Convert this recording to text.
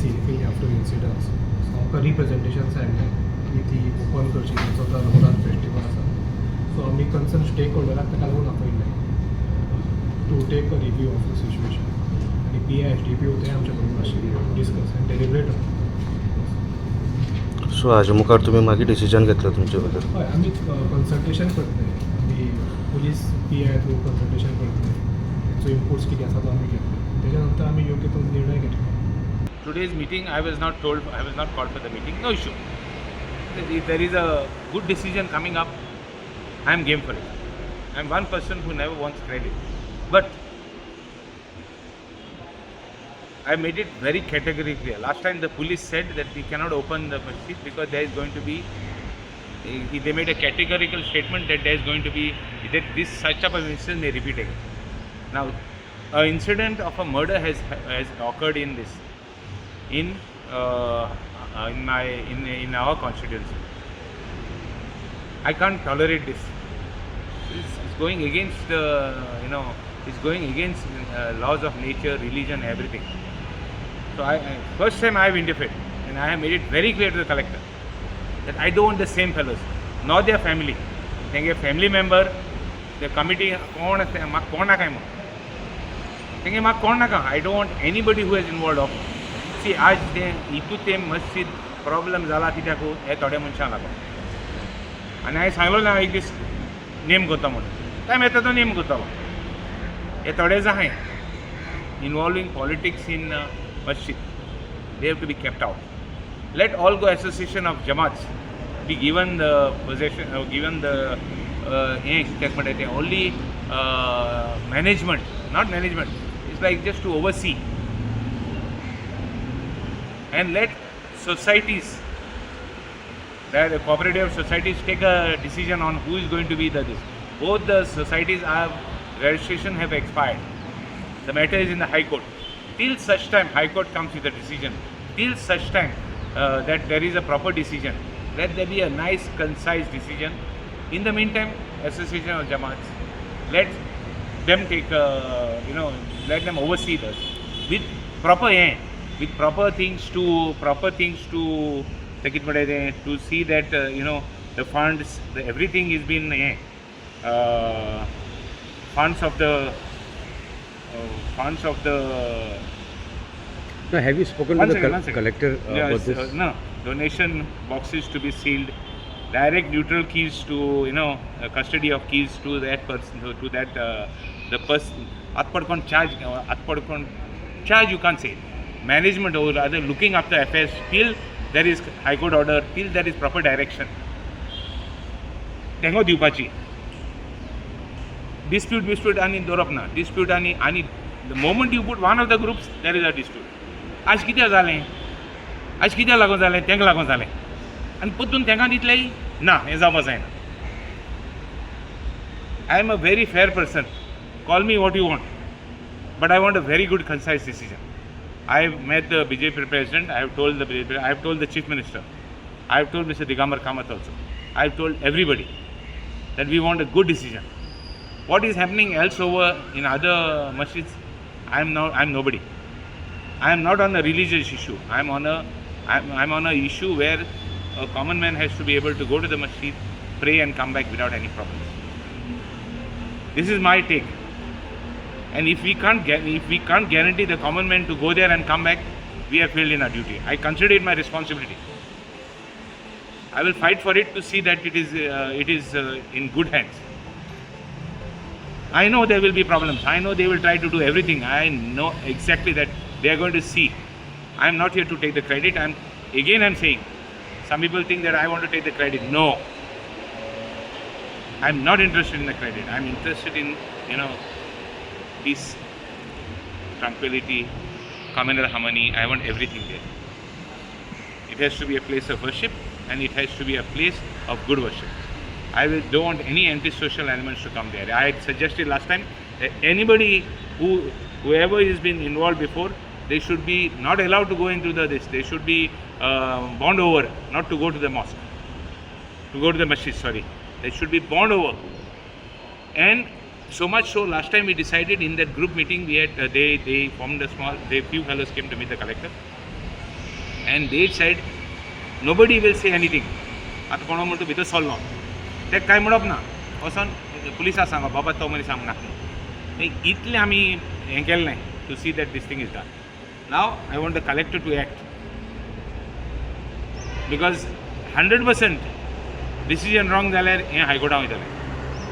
scene after incidents. So आमकां representations आयिल्ले की ती ओपन करची तेचो तो रमजान फेस्टिवल आसा. So आमी कन्सर्न स्टेक होल्डराक ताका लागून आपयल्ले to take a review of the situation. आनी PISDP ते आमचे कडेन मातशें डिस्कस आनी डेलिब्रेट. सो हाजे मुखार तुमी मागीर डिसिजन घेतलं तुमचे बद्दल? हय आमी कन्सल्टेशन करतले. आमी पुलीस PI थ्रू कन्सल्टेशन करतले. तेचो इनपुट्स कितें आसा तो आमी घेतले. तेच्या नंतर आमी योग्य तो निर्णय घेतलो. Today's meeting, I was not called for the meeting. No issue. If there is a good decision coming up, I am game for it. I am one person who never wants credit, but I made it very categorically clear. Last time the police said that we cannot open the masjid because there is going to be. They made a categorical statement that there is going to be that this such type of incident may repeat again. Now, an incident of a murder has occurred in this. In our constituency. I can't tolerate this. It's going against it's going against laws of nature, religion, everything. So first time I have interfered, and I have made it very clear to the collector that I don't want the same fellows, nor their family. They family member, the committee, I don't want anybody who is involved of. See, आज ते इतूते मस्जिद problem जाला कित्याकू हे थोड्या मनशांक लागून. आनी हांवें सांगलो ना एक दीस नेम करता म्हणून. टायम येता तो नेम करतलो. हे थोडे जे आहाय इनवॉल्विंग पॉलिटिक्स इन मस्जिद, they have to be kept out. Let all go association of Jamaats be given the possession, given the only management, not management. It's like just to oversee. And let societies, the cooperative societies, take a decision on who is going to be this. Both the societies have registration have expired. The matter is in the High Court. Till such time High Court comes with a decision, till such time that there is a proper decision, let there be a nice concise decision. In the meantime, Association of Jamaats, let them take let them oversee this with proper with proper things to take it to see that the funds, everything is been funds of the No, have you spoken to the collector about this? No, donation boxes to be sealed, direct neutral keys to custody of keys to that person, to that the person. Atpadkon charge you can't say. Management or rather looking after affairs till there is High Court order, till there is proper direction. Tengo diupachi. Dispute ani dorapna. Dispute ani the moment you put one of the groups, there is a dispute. आज कितें जालें? आज कित्याक लागून जालें? तेंका लागून जालें. आनी परतून तेंका दितलें ना, हें जावपा जायना. I am a very fair person. Call me what you want, but I want a very good, concise decision. I have met the BJP president. I have told the BJP. I have told the chief minister. I have told Mr. Digambar Kamath also. I have told everybody that we want a good decision. What is happening else over in other masjids? I am nobody. I am not on a religious issue. I am on a issue where a common man has to be able to go to the masjid, pray and come back without any problems. This is my take. And if we can't guarantee the common man to go there and come back, we have failed in our duty. I consider it my responsibility. I will fight for it to see that it is in good hands. I know there will be problems. I know they will try to do everything. I know exactly that they are going to see. I am not here to take the credit. I am saying, some people think that I want to take the credit. No. I am not interested in the credit. I am interested in, peace, tranquility, communal harmony. I want everything there. It has to be a place of worship, and it has to be a place of good worship. Don't want any antisocial elements to come there. I had suggested last time that anybody whoever has been involved before, they should be not allowed to go into this. They should be bond over, not to go to the mosque, to go to the masjid. Sorry, they should be bond over. And so much so, last time we decided in that group meeting, we had they formed a few fellows came to meet the collector. And they side nobody will say anything. आतां कोणो म्हणटा भितर सरलो तेका कांय म्हणप ना, वचोन पुलिसाक सांगप बाबा तो मनीस हांगा नाका. इतलें आमी हें केल्लें to see that this thing is done. Now I want the collector to act because 100% decision wrong जाल्यार हें हायकोर्टान वयतलें.